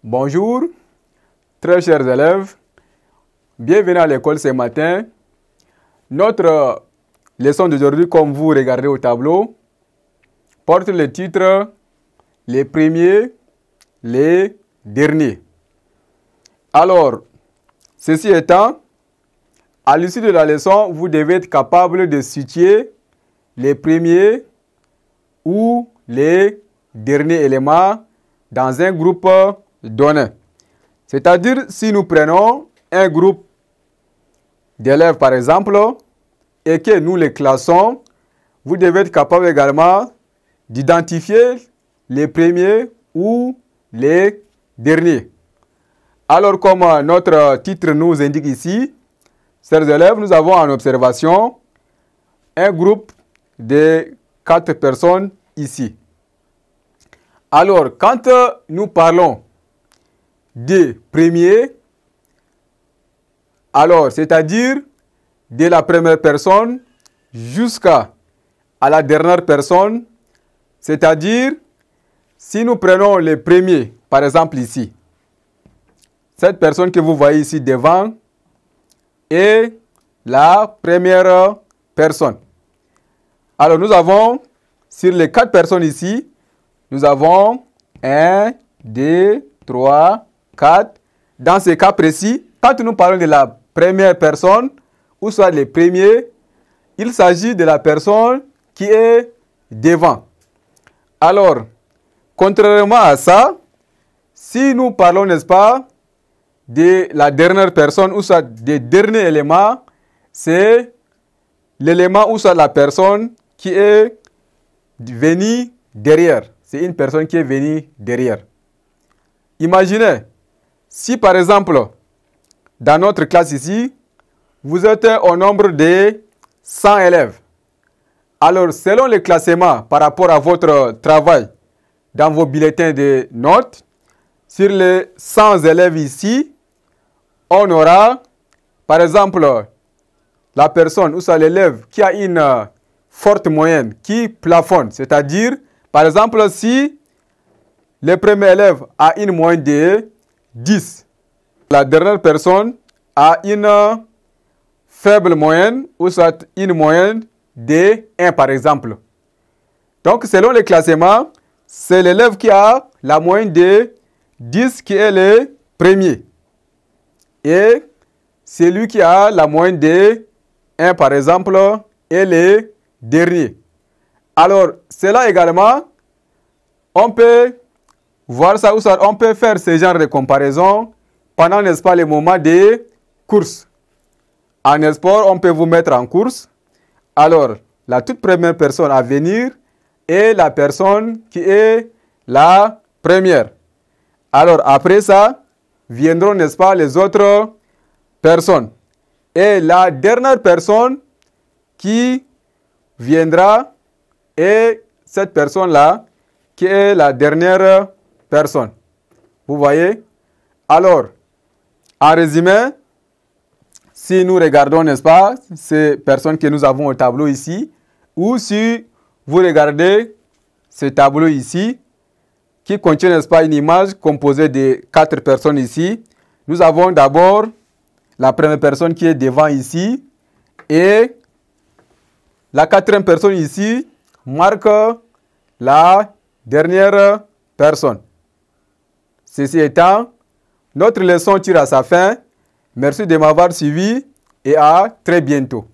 Bonjour, très chers élèves. Bienvenue à l'école ce matin. Notre leçon d'aujourd'hui, comme vous regardez au tableau, porte le titre « Les premiers, les derniers ». Alors, ceci étant, à l'issue de la leçon, vous devez être capable de situer les premiers ou les derniers éléments dans un groupe donné. C'est-à-dire, si nous prenons un groupe d'élèves, par exemple, et que nous les classons, vous devez être capable également d'identifier les premiers ou les derniers. Alors, comme notre titre nous indique ici, chers élèves, nous avons en observation un groupe de 4 personnes ici. Alors, quand nous parlons des premiers, alors, c'est-à-dire de la première personne jusqu'à la dernière personne, c'est-à-dire, si nous prenons les premiers, par exemple ici, cette personne que vous voyez ici devant est la première personne. Alors, nous avons, sur les 4 personnes ici, nous avons 1, 2, 3, 4. Dans ce cas précis, quand nous parlons de la première personne, ou soit les premiers, il s'agit de la personne qui est devant. Alors, contrairement à ça, si nous parlons, n'est-ce pas, de la dernière personne, ou soit des derniers éléments, c'est l'élément ou soit la personne qui est venue derrière. C'est une personne qui est venue derrière. Imaginez, si par exemple, dans notre classe ici, vous êtes au nombre de 100 élèves. Alors, selon le classement par rapport à votre travail dans vos bulletins de notes, sur les 100 élèves ici, on aura, par exemple, la personne ou l'élève qui a une forte moyenne, qui plafonne. C'est-à-dire, par exemple, si le premier élève a une moyenne de 10, la dernière personne a une faible moyenne ou soit une moyenne de 1 par exemple. Donc, selon le classement, c'est l'élève qui a la moyenne de 10 qui est le premier. Et celui qui a la moyenne de 1 par exemple est le dernier. Alors, cela également, on peut voir ça, ou ça, on peut faire ce genre de comparaison pendant, n'est-ce pas, les moments de course. En sport, on peut vous mettre en course. Alors, la toute première personne à venir est la personne qui est la première. Alors, après ça, viendront, n'est-ce pas, les autres personnes. Et la dernière personne qui viendra est cette personne-là qui est la dernière personne. Vous voyez? Alors, en résumé, si nous regardons, n'est-ce pas, ces personnes que nous avons au tableau ici, ou si vous regardez ce tableau ici, qui contient, n'est-ce pas, une image composée de 4 personnes ici, nous avons d'abord la première personne qui est devant ici, et la 4e personne ici marque la dernière personne. Ceci étant, notre leçon tire à sa fin. Merci de m'avoir suivi et à très bientôt.